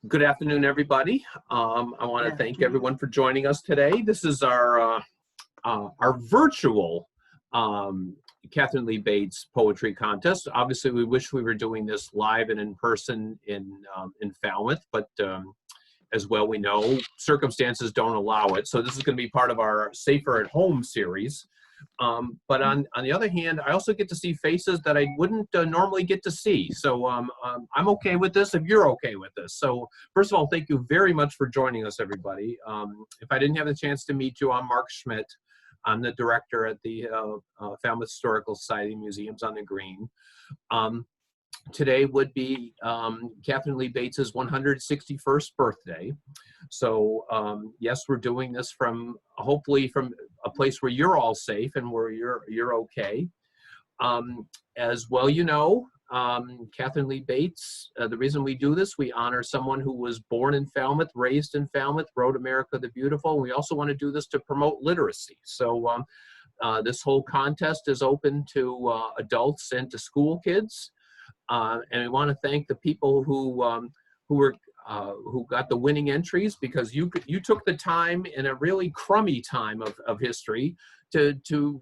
Good afternoon, everybody. I want to thank everyone for joining us today. This is our virtual Katharine Lee Bates poetry contest. Obviously, we wish we were doing this live and in person in Falmouth, but as well we know, circumstances don't allow it. So this is going to be part of our Safer at Home series. But on the other hand, I also get to see faces that I wouldn't normally get to see. So I'm okay with this if you're okay with this. So first of all, thank you very much for joining us, everybody. If I didn't have the chance to meet you, I'm Mark Schmidt. I'm the director at the Falmouth Historical Society Museums on the Green. Today would be Katharine Lee Bates's 161st birthday. So yes, we're doing this from hopefully from a place where you're all safe and where you're okay. As well, you know, Katharine Lee Bates, the reason we do this, we honor someone who was born in Falmouth, raised in Falmouth, wrote America the Beautiful. We also want to do this to promote literacy. So this whole contest is open to adults and to school kids. And we want to thank the people who got the winning entries, because you took the time in a really crummy time of history to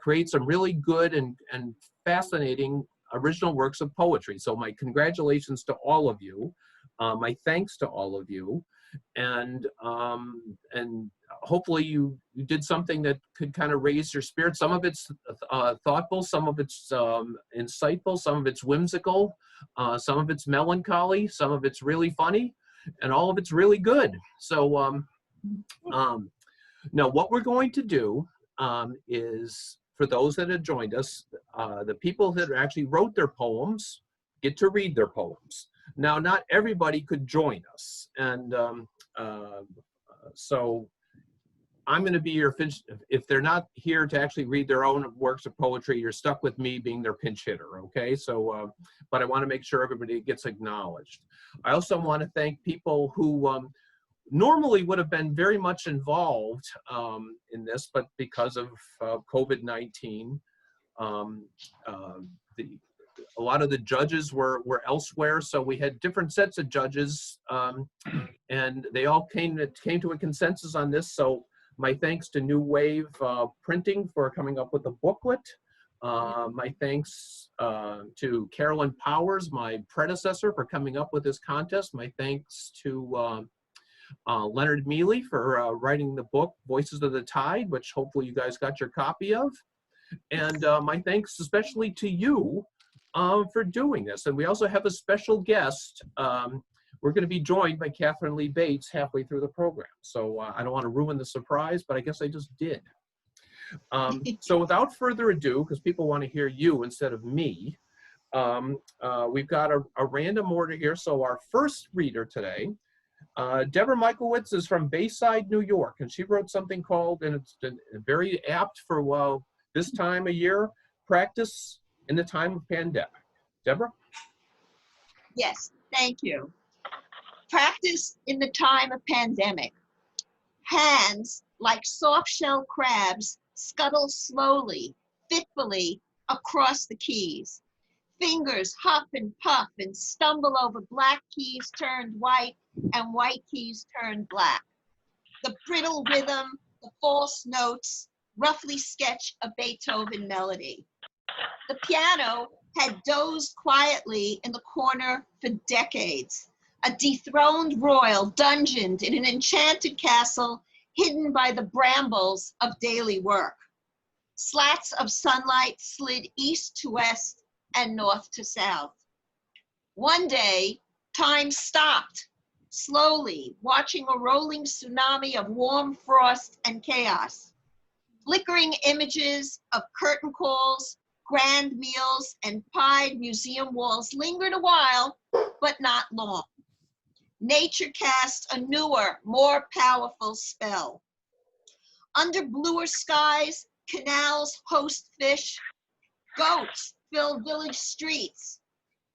create some really good and fascinating original works of poetry. So my congratulations to all of you, my thanks to all of you, and hopefully you did something that could kind of raise your spirit. Some of it's thoughtful, some of it's insightful, some of it's whimsical, some of it's melancholy, some of it's really funny, and all of it's really good. So now what we're going to do is, for those that have joined us, the people that actually wrote their poems get to read their poems. Now, not everybody could join us, and so I'm going to be your pinch. If they're not here to actually read their own works of poetry, you're stuck with me being their pinch hitter, okay? So, but I want to make sure everybody gets acknowledged. I also want to thank people who normally would have been very much involved in this, but because of COVID-19, a lot of the judges were elsewhere, so we had different sets of judges, and they all came to a consensus on this. So my thanks to New Wave Printing for coming up with the booklet. My thanks to Carolyn Powers, my predecessor, for coming up with this contest. My thanks to Leonard Mealy for writing the book, Voices of the Tide, which hopefully you guys got your copy of. And my thanks especially to you for doing this. And we also have a special guest. We're going to be joined by Katharine Lee Bates halfway through the program. So I don't want to ruin the surprise, but I guess I just did. So without further ado, because people want to hear you instead of me, we've got a random order here. So our first reader today, Deborah Michaelwitz, is from Bayside, New York, and she wrote something called, and it's very apt for this time of year, Practice in the Time of Pandemic. Deborah? Yes, thank you. Practice in the time of pandemic. Hands, like soft-shell crabs, scuttle slowly, fitfully across the keys. Fingers huff and puff and stumble over black keys turned white and white keys turned black. The brittle rhythm, the false notes, roughly sketch a Beethoven melody. The piano had dozed quietly in the corner for decades, a dethroned royal dungeoned in an enchanted castle hidden by the brambles of daily work. Slats of sunlight slid east to west and north to south. One day, time stopped, slowly, watching a rolling tsunami of warm frost and chaos. Flickering images of curtain calls, grand meals, and pied museum walls lingered a while, but not long. Nature cast a newer, more powerful spell. Under bluer skies, canals host fish, goats fill village streets,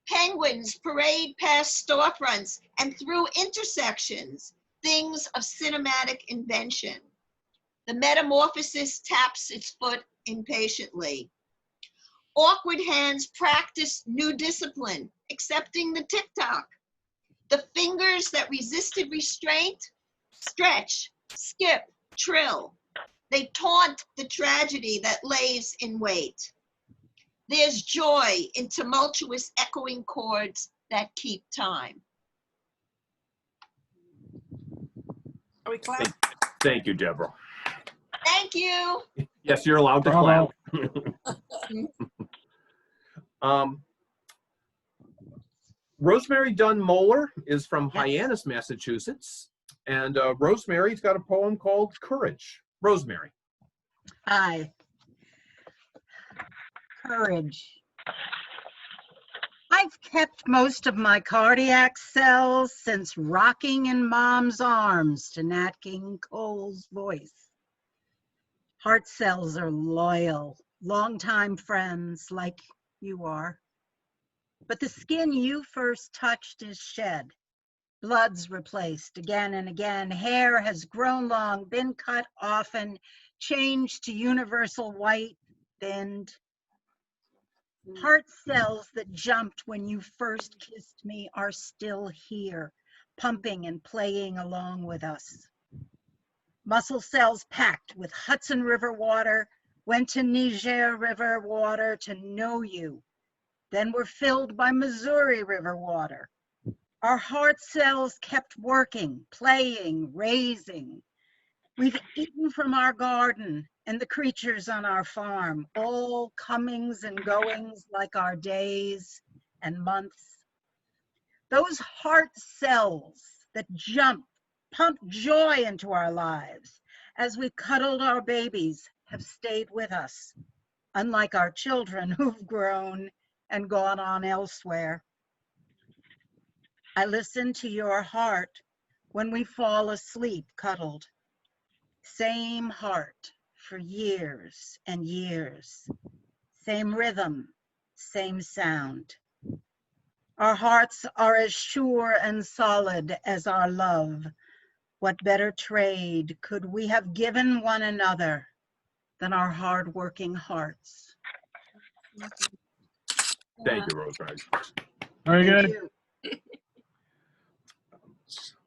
penguins parade past storefronts and through intersections, things of cinematic invention. The metamorphosis taps its foot impatiently. Awkward hands practice new discipline, accepting the tick-tock. The fingers that resisted restraint stretch, skip, trill. They taunt the tragedy that lays in wait. There's joy in tumultuous echoing chords that keep time. Are we clapping? Thank you, Deborah. Thank you. Yes, you're allowed to Bravo. clap. Rosemary Dunn Moeller is from Hyannis, Massachusetts. And Rosemary's got a poem called Courage. Rosemary. Hi. Courage. I've kept most of my cardiac cells since rocking in mom's arms to Nat King Cole's voice. Heart cells are loyal, longtime friends like you are. But the skin you first touched is shed. Blood's replaced again and again. Hair has grown long, been cut often, changed to universal white, thinned. Heart cells that jumped when you first kissed me are still here, pumping and playing along with us. Muscle cells packed with Hudson River water, went to Niger River water to know you, then were filled by Missouri River water. Our heart cells kept working, playing, raising. We've eaten from our garden and the creatures on our farm, all comings and goings like our days and months. Those heart cells that jump, pump joy into our lives as we cuddled our babies have stayed with us, unlike our children who've grown and gone on elsewhere. I listen to your heart when we fall asleep cuddled. Same heart for years and years. Same rhythm, same sound. Our hearts are as sure and solid as our love. What better trade could we have given one another than our hard-working hearts? Thank you, Rosemary. Very Thank good. you.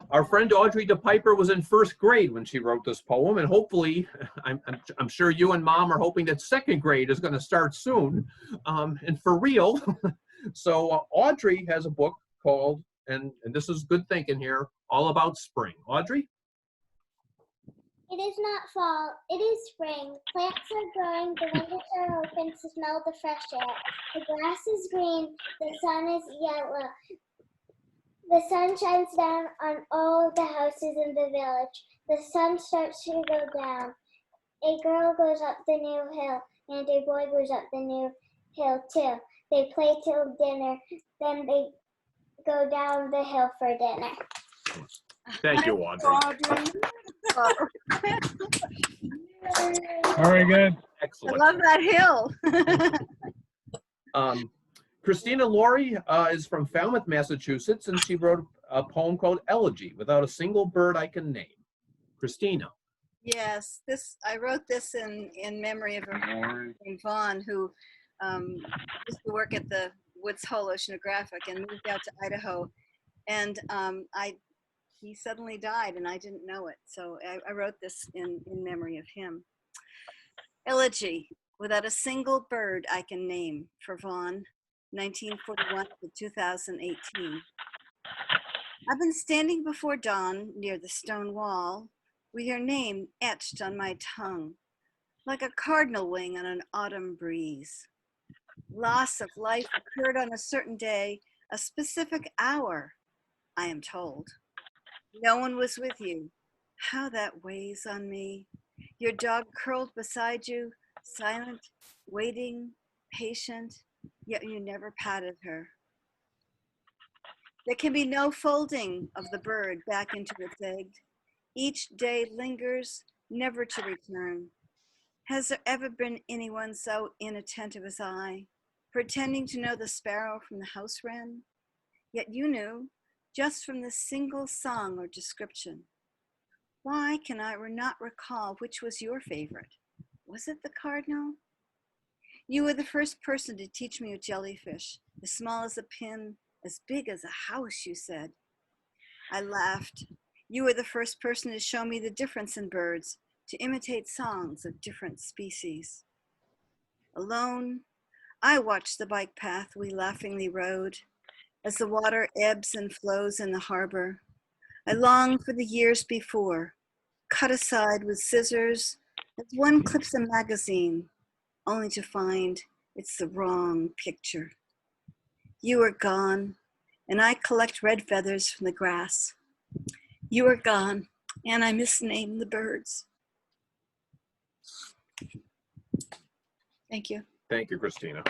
Our friend Audrey DePiper was in first grade when she wrote this poem, and hopefully, I'm sure you and Mom are hoping that second grade is going to start soon, and for real. So Audrey has a book called, and this is good thinking here, All About Spring. Audrey? It is not fall, it is spring. Plants are growing, the windows are open to smell the fresh air. The grass is green, the sun is yellow. The sun shines down on all the houses in the village. The sun starts to go down. A girl goes up the new hill, and a boy goes up the new hill too. They play till dinner, then they go down the hill for dinner. Thank you, Audrey. Very good. I Excellent. love that hill. Christina Laurie is from Falmouth, Massachusetts, and she wrote a poem called Elegy, Without a Single Bird I Can Name. Christina. Yes, I wrote this in memory of a friend named Vaughn who used to work at the Woods Hole Oceanographic and moved out to Idaho. And he suddenly died and I didn't know it. So I wrote this in memory of him. Elegy, Without a Single Bird I Can Name, for Vaughn, 1941 to 2018. I've been standing before dawn near the stone wall with your name etched on my tongue, like a cardinal wing on an autumn breeze. Loss of life occurred on a certain day, a specific hour, I am told. No one was with you. How that weighs on me. Your dog curled beside you, silent, waiting, patient, yet you never patted her. There can be no folding of the bird back into its egg. Each day lingers, never to return. Has there ever been anyone so inattentive as I, pretending to know the sparrow from the house wren? Yet you knew, just from the single song or description. Why can I not recall which was your favorite? Was it the cardinal? You were the first person to teach me a jellyfish, as small as a pin, as big as a house, you said. I laughed. You were the first person to show me the difference in birds, to imitate songs of different species. Alone, I watched the bike path we laughingly rode. As the water ebbs and flows in the harbor, I long for the years before, cut aside with scissors as one clips a magazine, only to find it's the wrong picture. You are gone, and I collect red feathers from the grass. You are gone, and I misname the birds. Thank you. Thank you, Christina.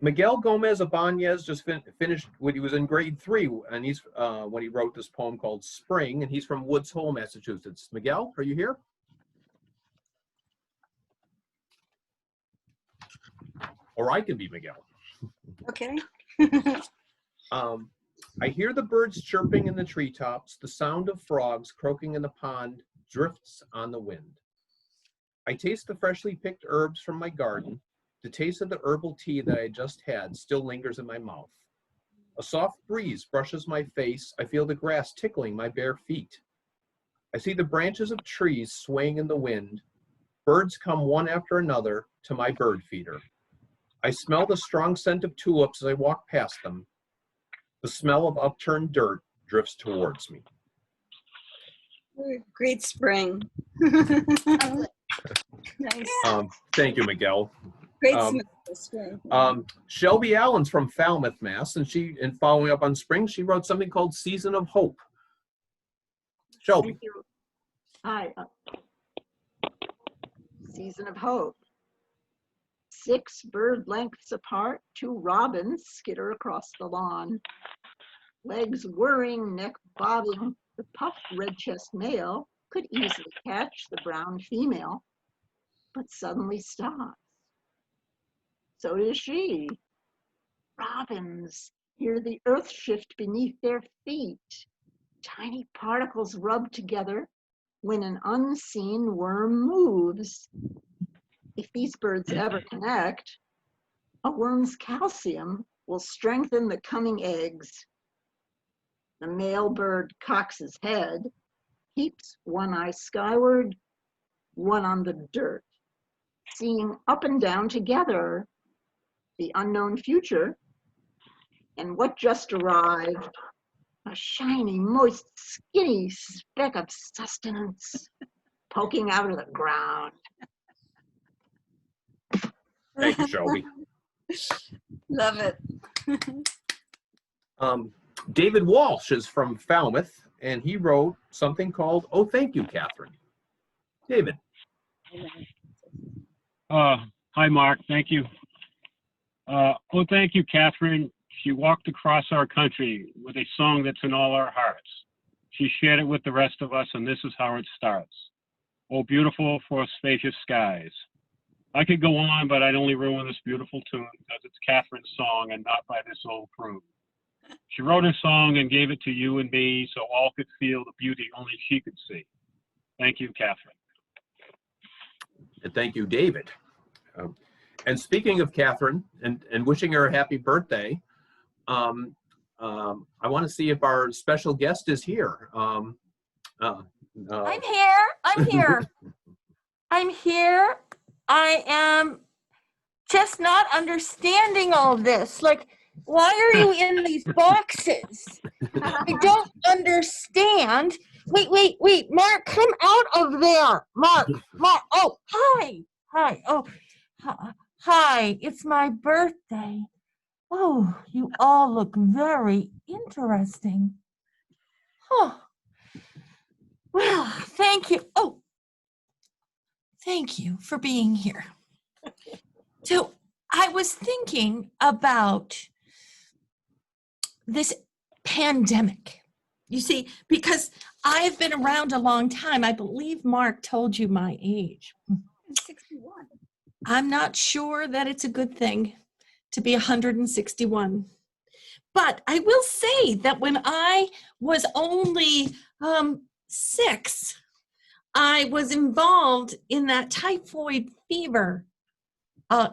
Miguel Gomez Ibanez just finished when he was in grade 3, and he's when he wrote this poem called Spring, and he's from Woods Hole, Massachusetts. Miguel, are you here? Or I can be Miguel. Okay. I hear the birds chirping in the treetops. The sound of frogs croaking in the pond drifts on the wind. I taste the freshly picked herbs from my garden. The taste of the herbal tea that I just had still lingers in my mouth. A soft breeze brushes my face. I feel the grass tickling my bare feet. I see the branches of trees swaying in the wind. Birds come one after another to my bird feeder. I smell the strong scent of tulips as I walk past them. The smell of upturned dirt drifts towards me. Great spring. Nice. Thank you, Miguel. Great spring. Shelby Allen's from Falmouth, Mass, and following up on spring, she wrote something called Season of Hope. Shelby. Thank you. Hi. Season of Hope. 6 bird lengths apart, 2 robins skitter across the lawn. Legs whirring, neck bobbing, the puffed red-chest male could easily catch the brown female, but suddenly stops. So does she. Robins hear the earth shift beneath their feet. Tiny particles rub together when an unseen worm moves. If these birds ever connect, a worm's calcium will strengthen the coming eggs. The male bird cocks his head, keeps one eye skyward, one on the dirt, seeing up and down together the unknown future and what just arrived, a shiny, moist, skinny speck of sustenance poking out of the ground. Thank you, Shelby. Love it. David Walsh is from Falmouth, and he wrote something called Oh, Thank You, Catherine. David. Hi, Mark. Thank you. Oh, thank you, Catherine. She walked across our country with a song that's in all our hearts. She shared it with the rest of us, and this is how it starts. Oh, beautiful for spacious skies. I could go on, but I'd only ruin this beautiful tune because it's Catherine's song and not by this old crew. She wrote her song and gave it to you and me so all could feel the beauty only she could see. Thank you, Catherine. And thank you, David. And speaking of Catherine and wishing her a happy birthday, I want to see if our special guest is here. I'm here. I'm here. I'm here. I am just not understanding all this. Like, why are you in these boxes? I don't understand. Wait, Mark, come out of there. Mark, oh, hi. Oh, hi, it's my birthday. Oh, you all look very interesting. Oh, well, thank you. Oh, thank you for being here. So I was thinking about this pandemic. You see, because I've been around a long time. I believe Mark told you my age. 61. I'm not sure that it's a good thing to be 161. But I will say that when I was only 6, I was involved in that typhoid fever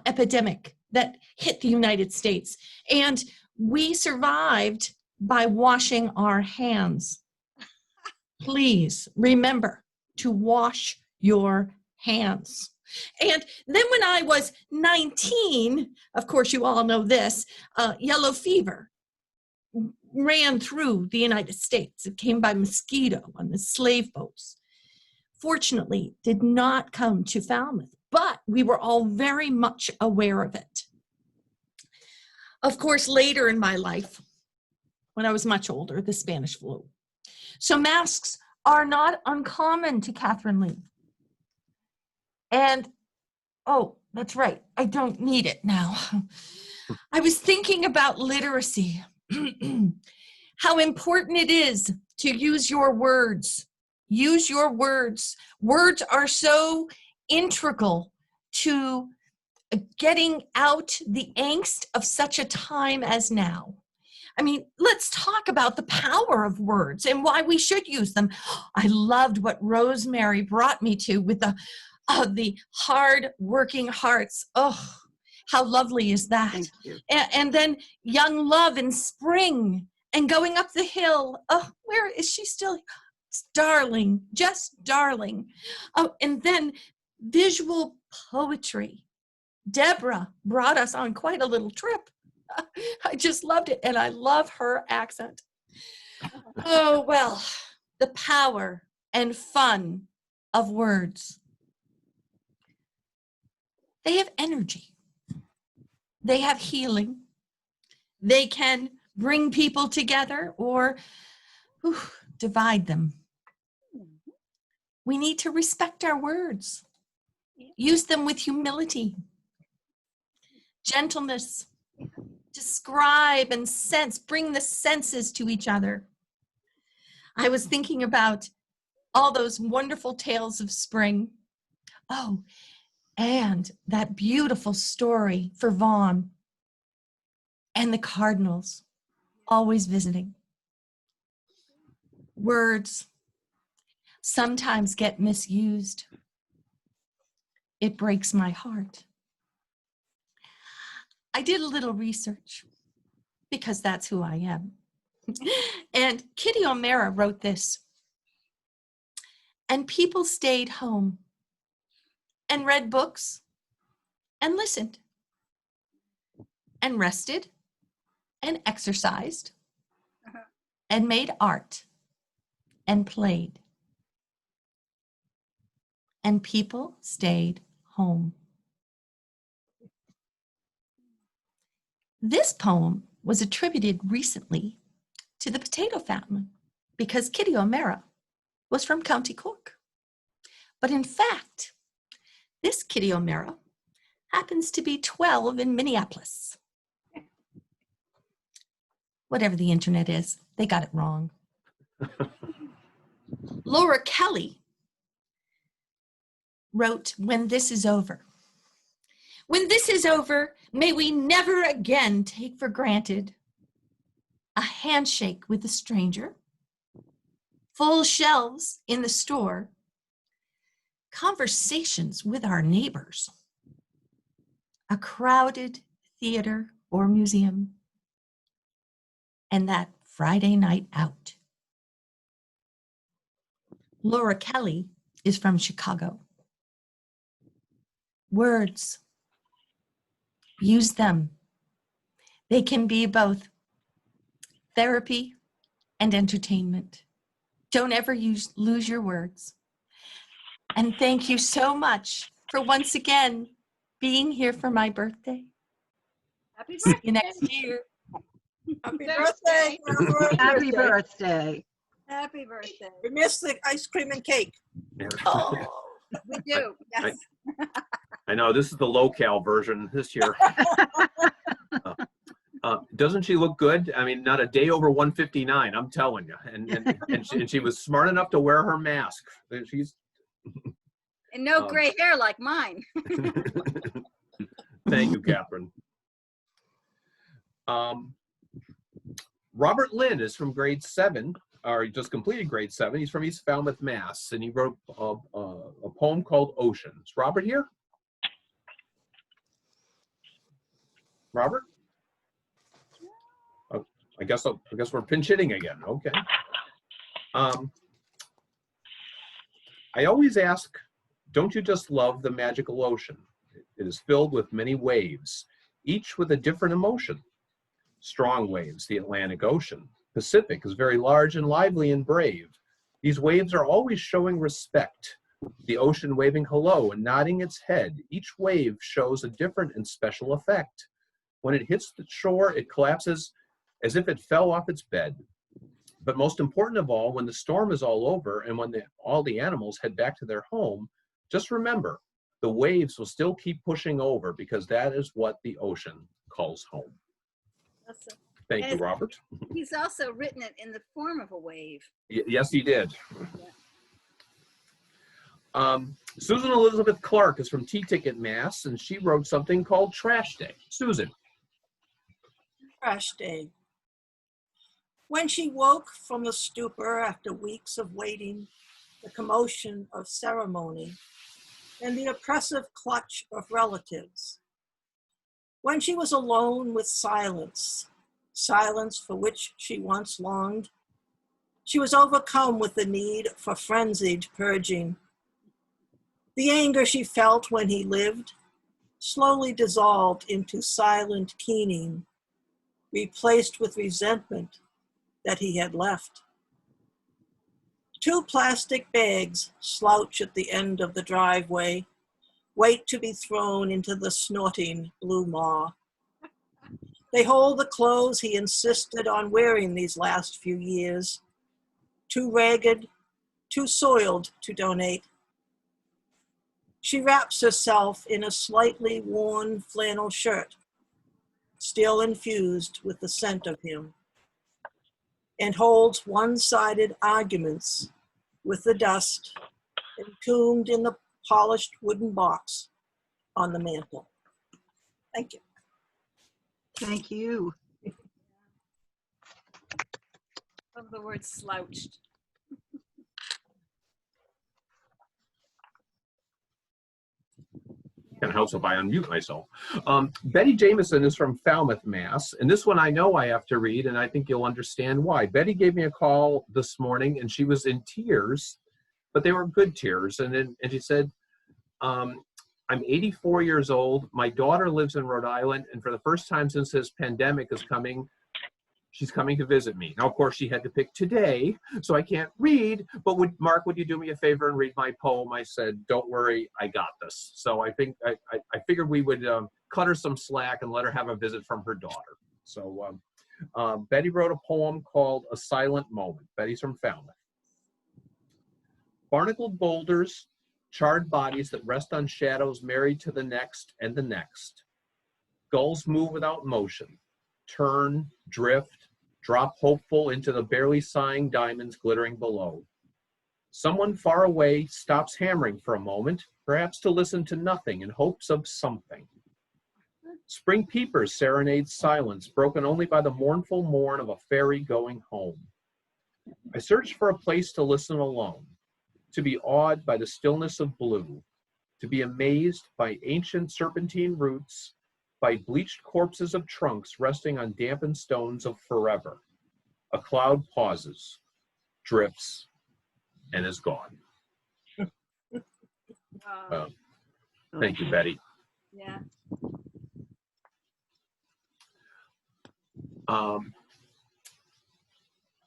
epidemic that hit the United States. And We survived by washing our hands. Please remember to wash your hands. And then when I was 19, of course, you all know this, yellow fever ran through the United States. It came by mosquito on the slave boats. Fortunately, did not come to Falmouth, but we were all very much aware of it. Of course, later in my life, when I was much older, the Spanish flu. So masks are not uncommon to Katharine Lee. And, oh, that's right, I don't need it now. I was thinking about literacy, how important it is to use your words. Use your words. Words are so integral to getting out the angst of such a time as now. I mean, let's talk about the power of words and why we should use them. I loved what Rosemary brought me to with the hard-working hearts. Oh, how lovely is that? Thank you. And then young love in spring and going up the hill. Oh, where is she still? It's darling, just darling. Oh, and then visual poetry. Deborah brought us on quite a little trip. I just loved it, and I love her accent. Oh, well, the power and fun of words. They have energy. They have healing. They can bring people together or divide them. We need to respect our words. Use them with humility, gentleness. Describe and sense, bring the senses to each other. I was thinking about all those wonderful tales of spring. Oh, and that beautiful story for Vaughn and the cardinals always visiting. Words sometimes get misused. It breaks my heart. I did a little research because that's who I am. And Kitty O'Mara wrote this. And people stayed home and read books and listened and rested and exercised and made art and played. And people stayed home. This poem was attributed recently to the potato famine because Kitty O'Mara was from County Cork. But in fact, this Kitty O'Mara happens to be 12 in Minneapolis. Whatever the internet is, they got it wrong. Laura Kelly wrote, "When this is over. When this is over, may we never again take for granted a handshake with a stranger, full shelves in the store, conversations with our neighbors, a crowded theater or museum, and that Friday night out." Laura Kelly is from Chicago. Words. Use them. They can be both therapy and entertainment. Don't ever lose your words. And thank you so much for once again being here for my birthday. Happy See birthday. you next year. Happy birthday. Happy birthday. Happy birthday. We missed the ice cream and cake. Oh. We do, yes. I know this is the low-cal version this year. Doesn't she look good? I mean, not a day over 159, I'm telling you. And she was smart enough to wear her mask. She's And no gray hair like mine. Thank you, Katharine. Robert Lynn is from grade 7, or he just completed grade 7. He's from East Falmouth, Mass, and he wrote a poem called Oceans. Robert here? Robert? I guess we're pinch hitting again. Okay. I always ask, don't you just love the magical ocean? It is filled with many waves, each with a different emotion. Strong waves, the Atlantic Ocean. Pacific is very large and lively and brave. These waves are always showing respect. The ocean waving hello and nodding its head. Each wave shows a different and special effect. When it hits the shore, it collapses as if it fell off its bed. But most important of all, when the storm is all over and when all the animals head back to their home, just remember, the waves will still keep pushing over because that is what the ocean calls home. Awesome. Thank you, And Robert. he's also written it in the form of a wave. Yes, he did. Susan Elizabeth Clark is from T-Ticket, Mass, and she wrote something called Trash Day. Susan. Trash day. When she woke from the stupor after weeks of waiting, the commotion of ceremony, and the oppressive clutch of relatives. When she was alone with silence, silence for which she once longed, she was overcome with the need for frenzied purging. The anger she felt when he lived slowly dissolved into silent keening, replaced with resentment that he had left. 2 plastic bags slouch at the end of the driveway, wait to be thrown into the snorting blue maw. They hold the clothes he insisted on wearing these last few years, too ragged, too soiled to donate. She wraps herself in a slightly worn flannel shirt, still infused with the scent of him, and holds one-sided arguments with the dust entombed in the polished wooden box on the mantle. Thank you. Thank you. Love the word slouched. Kind of helps if I unmute myself. Betty Jameson is from Falmouth, Mass. And this one I know I have to read, and I think you'll understand why. Betty gave me a call this morning, and she was in tears, but they were good tears. And she said, I'm 84 years old. My daughter lives in Rhode Island, and for the first time since this pandemic is coming, she's coming to visit me. Now, of course, she had to pick today, so I can't read, but Mark, would you do me a favor and read my poem? I said, don't worry, I got this. So I think, I figured we would cut her some slack and let her have a visit from her daughter. So Betty wrote a poem called A Silent Moment. Betty's from Falmouth. Barnacled boulders, charred bodies that rest on shadows married to the next and the next. Gulls move without motion, turn, drift, drop hopeful into the barely sighing diamonds glittering below. Someone far away stops hammering for a moment, perhaps to listen to nothing in hopes of something. Spring peepers serenade silence, broken only by the mournful mourn of a fairy going home. I search for a place to listen alone, to be awed by the stillness of blue, to be amazed by ancient serpentine roots, by bleached corpses of trunks resting on dampened stones of forever. A cloud pauses, drifts, and is gone. Thank you, Betty. Yeah.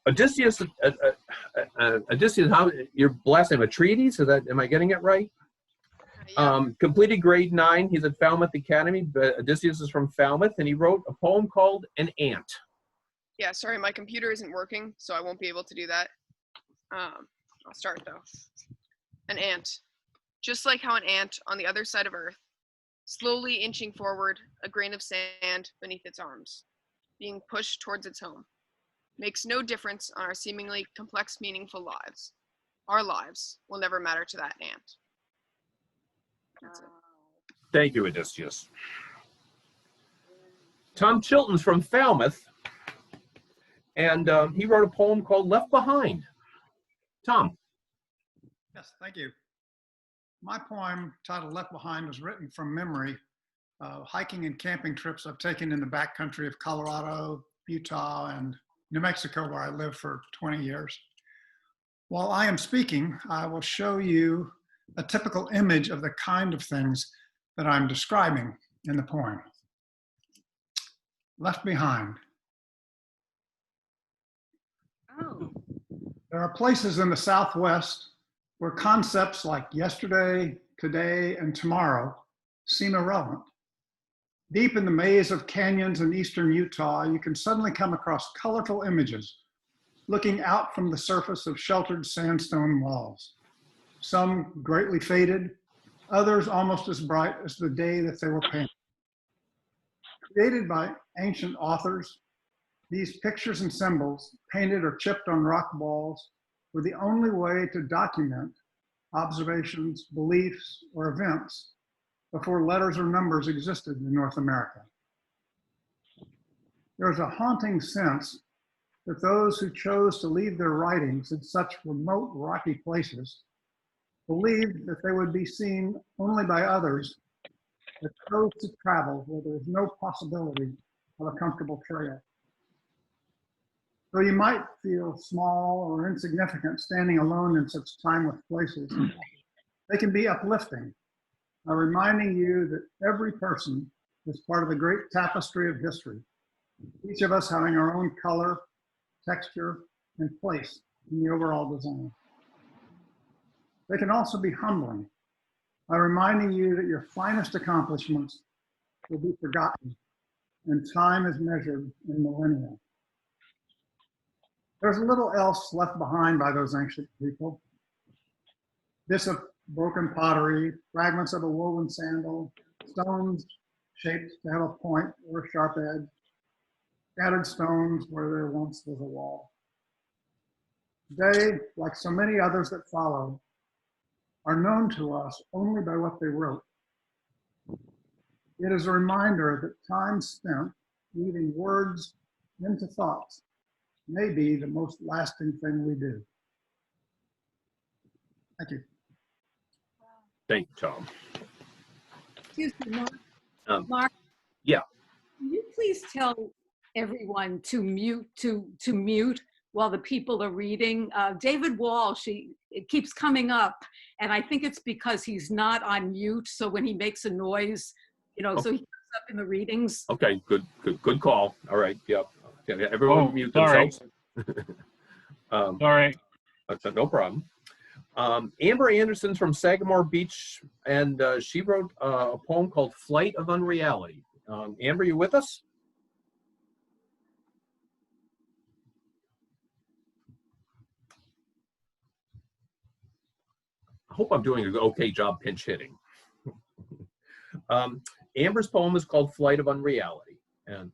Odysseus, how your last name, Atreides? Is that, am I getting it right? Completed grade 9. He's at Falmouth Academy, but Odysseus is from Falmouth, and he wrote a poem called An Ant. Yeah, sorry, my computer isn't working, so I won't be able to do that. I'll start though. An ant. Just like how an ant on the other side of Earth, slowly inching forward, a grain of sand beneath its arms, being pushed towards its home, makes no difference on our seemingly complex, meaningful lives. Our lives will never matter to that ant. That's it. Thank you, Odysseus. Tom Chilton's from Falmouth, and he wrote a poem called Left Behind. Tom. Yes, thank you. My poem titled Left Behind was written from memory, hiking and camping trips I've taken in the backcountry of Colorado, Utah, and New Mexico, where I lived for 20 years. While I am speaking, I will show you a typical image of the kind of things that I'm describing in the poem. Left behind. Oh. There are places in the Southwest where concepts like yesterday, today, and tomorrow seem irrelevant. Deep in the maze of canyons in eastern Utah, you can suddenly come across colorful images looking out from the surface of sheltered sandstone walls. Some greatly faded, others almost as bright as the day that they were painted. Created by ancient authors, these pictures and symbols, painted or chipped on rock walls, were the only way to document observations, beliefs, or events before letters or numbers existed in North America. There's a haunting sense that those who chose to leave their writings in such remote, rocky places believed that they would be seen only by others that chose to travel where there was no possibility of a comfortable trail. Though you might feel small or insignificant standing alone in such timeless places, they can be uplifting by reminding you that every person is part of the great tapestry of history, each of us having our own color, texture, and place in the overall design. They can also be humbling by reminding you that your finest accomplishments will be forgotten and time is measured in millennia. There's little else left behind by those ancient people. Bits of broken pottery, fragments of a woven sandal, stones shaped to have a point or a sharp edge, scattered stones where there once was a wall. They, like so many others that followed, are known to us only by what they wrote. It is a reminder that time spent weaving words into thoughts may be the most lasting thing we do. Thank you. Thank you, Tom. Excuse me, Mark. Mark? Yeah. Can you please tell everyone to mute while the people are reading? David Walsh, it keeps coming up, and I think it's because he's not on mute. So when he makes a noise, so he comes up in the readings. Okay, good call. All right, yep. Yeah, everyone mute themselves. Sorry. No problem. Amber Anderson's from Sagamore Beach, and she wrote a poem called Flight of Unreality. Amber, you with us? I hope I'm doing an okay job pinch hitting. Amber's poem is called Flight of Unreality. And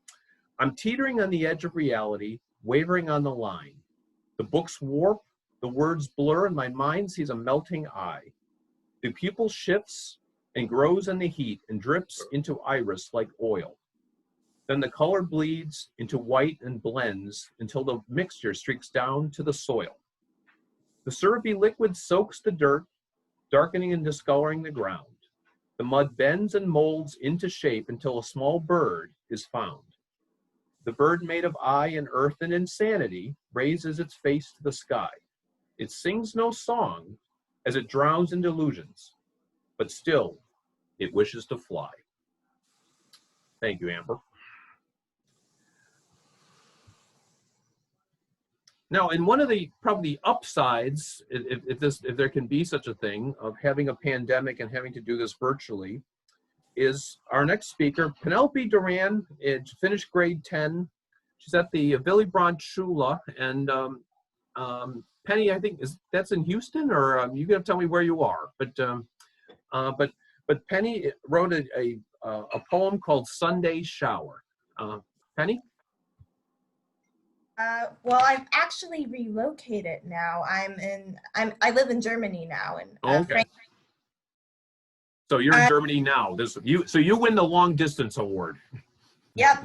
I'm teetering on the edge of reality, wavering on the line. The books warp, the words blur, and my mind sees a melting eye. The pupil shifts and grows in the heat and drips into iris like oil. Then the color bleeds into white and blends until the mixture streaks down to the soil. The syrupy liquid soaks the dirt, darkening and discoloring the ground. The mud bends and molds into shape until a small bird is found. The bird made of eye and earth and insanity raises its face to the sky. It sings no song as it drowns in delusions, but still it wishes to fly. Thank you, Amber. Now, and one of the probably upsides, if there can be such a thing, of having a pandemic and having to do this virtually, is our next speaker, Penelope Duran. Finished grade 10. She's at the Willy Brandt Schule, and Penny, I think that's in Houston, or you gotta tell me where you are. But Penny wrote a poem called Sunday Shower. Penny? Well, I've actually relocated now. I live in Germany now, and Okay. So you're in Germany now. So you win the long distance award. Yep.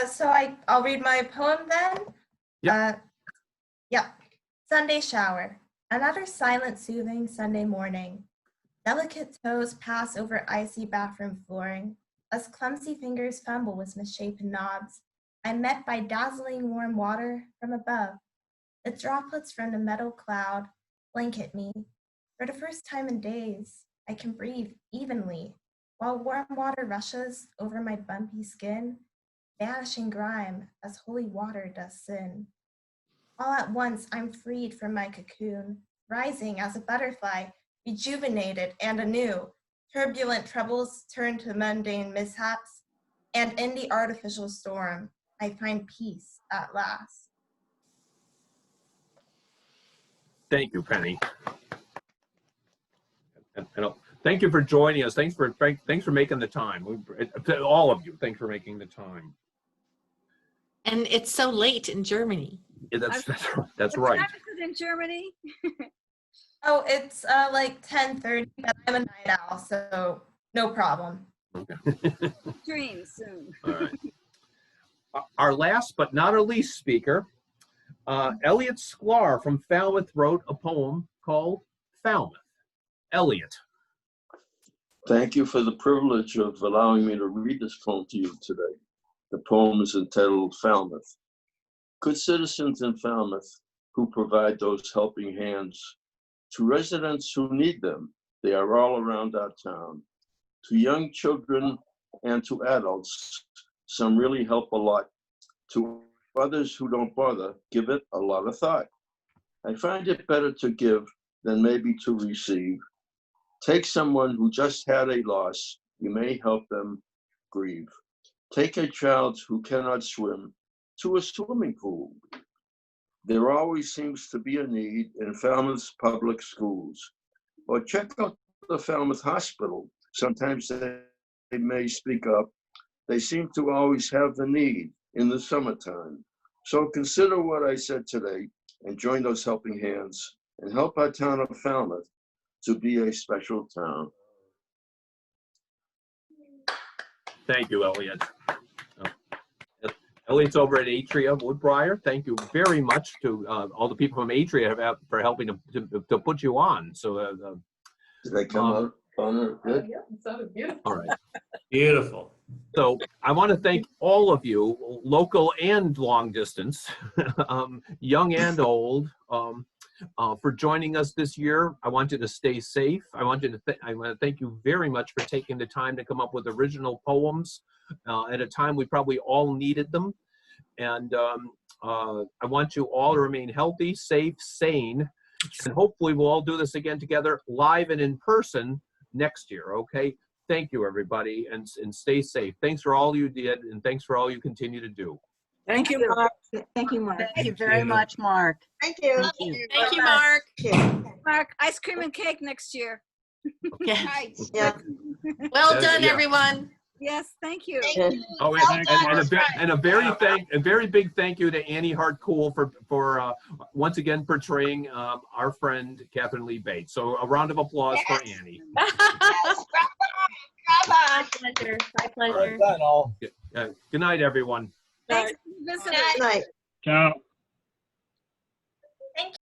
So I'll read my poem then. Yep. Yep. Sunday shower. Another silent, soothing Sunday morning. Delicate toes pass over icy bathroom flooring as clumsy fingers fumble with misshapen knobs. I'm met by dazzling warm water from above. The droplets from the metal cloud blanket me. For the first time in days, I can breathe evenly, while warm water rushes over my bumpy skin, banishing grime as holy water does sin. All at once, I'm freed from my cocoon, rising as a butterfly, rejuvenated and anew. Turbulent troubles turn to mundane mishaps, and in the artificial storm, I find peace at last. Thank you, Penny. And thank you for joining us. Thanks for making the time. All of you, thanks for making the time. And it's so late in Germany. Yeah, that's What right. time is it in Germany? Oh, it's like 10:30, but I'm a night owl, so no problem. Dream soon. All right. Our last but not our least speaker, Elliot Sklar from Falmouth wrote a poem called Falmouth. Elliot. Thank you for the privilege of allowing me to read this poem to you today. The poem is entitled Falmouth. Good citizens in Falmouth who provide those helping hands. To residents who need them, they are all around our town. To young children and to adults, some really help a lot. To others who don't bother, give it a lot of thought. I find it better to give than maybe to receive. Take someone who just had a loss, you may help them grieve. Take a child who cannot swim to a swimming pool. There always seems to be a need in Falmouth's public schools. Or check out the Falmouth Hospital. Sometimes they may speak up. They seem to always have the need in the summertime. So consider what I said today and join those helping hands and help our town of Falmouth to be a special town. Thank you, Elliot. Elliot's over at Atria Woodbriar. Thank you very much to all the people from Atria for helping to put you on. So, did they come out on it? Good. Yeah, it sounded beautiful. All right. Beautiful. So I want to thank all of you, local and long distance, young and old, for joining us this year. I want you to stay safe. I want to thank you very much for taking the time to come up with original poems at a time we probably all needed them. And I want you all to remain healthy, safe, sane, and hopefully we'll all do this again together live and in person next year, okay? Thank you, everybody, and stay safe. Thanks for all you did, and thanks for all you continue to do. Thank you, Mark. Thank you, Mark. Thank you very much, Mark. Thank you. Thank you. Thank you, Mark. Mark, ice cream and cake next year. Yeah. Nice. Yeah. Well Yeah, done, yeah. everyone. Yes, thank you. Thank you. Oh, Well and done. a very big thank you to Annie Hart-Cool for once again portraying our friend Katharine Lee Bates. So a round of applause for Annie. Yes, bravo. My pleasure. My Well pleasure. done, all. Good night, everyone. Thanks for visiting. Night. Ciao.